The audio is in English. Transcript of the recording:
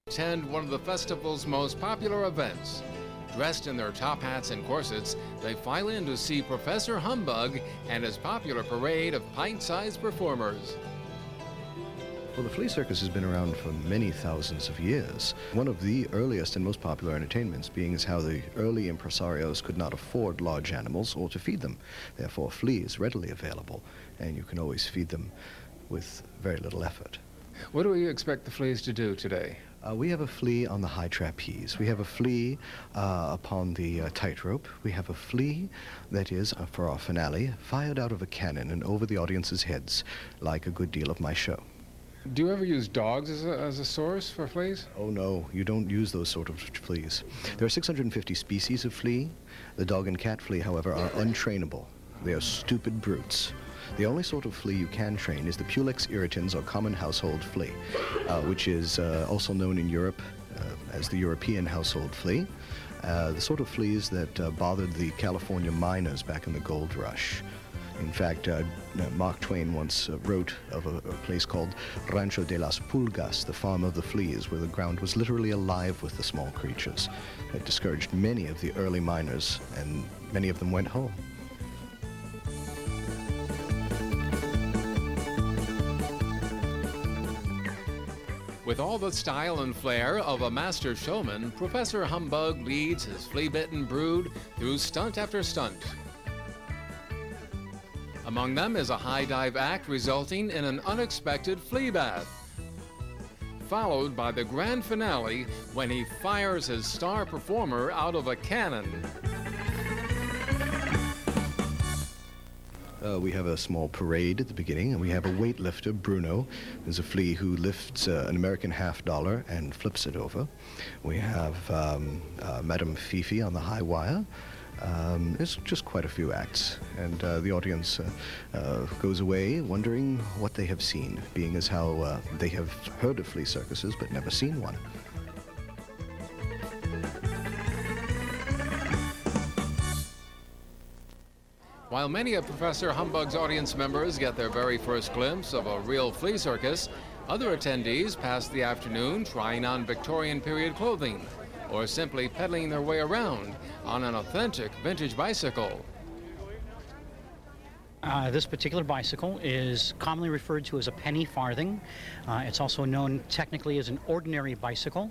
Attend one of the festival's most popular events. Dressed in their top hats and corsets, they file in to see Professor Humbug and his popular parade of pint-sized performers. Well, the flea circus has been around for many thousands of years. One of the earliest and most popular entertainments being is how the early impresarios could not afford large animals or to feed them. Therefore, flea is readily available, and you can always feed them with very little effort. What do we expect the fleas to do today? We have a flea on the high trapeze. We have a flea upon the tightrope. We have a flea that is, for our finale, fired out of a cannon and over the audience's heads, like a good deal of my show. Do you ever use dogs as a source for fleas? Oh no, you don't use those sort of fleas. There are 650 species of flea. The dog and cat flea, however, are untrainable. They are stupid brutes. The only sort of flea you can train is the Pulex irritans, or common household flea, which is also known in Europe as the European household flea. The sort of fleas that bothered the California miners back in the gold rush. In fact, Mark Twain once wrote of a place called Rancho de las Pulgas, the farm of the fleas, where the ground was literally alive with the small creatures. It discouraged many of the early miners, and many of them went home. With all the style and flair of a master showman, Professor Humbug leads his flea-bitten brood through stunt after stunt. Among them is a high dive act resulting in an unexpected flea bath, followed by the grand finale when he fires his star performer out of a cannon. We have a small parade at the beginning, and we have a weightlifter, Bruno. There's a flea who lifts an American $50 and flips it over. We have Madame Fifi on the high wire. There's just quite a few acts, and the audience goes away wondering what they have seen, being as how they have heard of flea circuses but never seen one. While many of Professor Humbug's audience members get their very first glimpse of a real flea circus, other attendees pass the afternoon trying on Victorian period clothing or simply pedaling their way around on an authentic vintage bicycle. This particular bicycle is commonly referred to as a penny farthing. It's also known technically as an ordinary bicycle.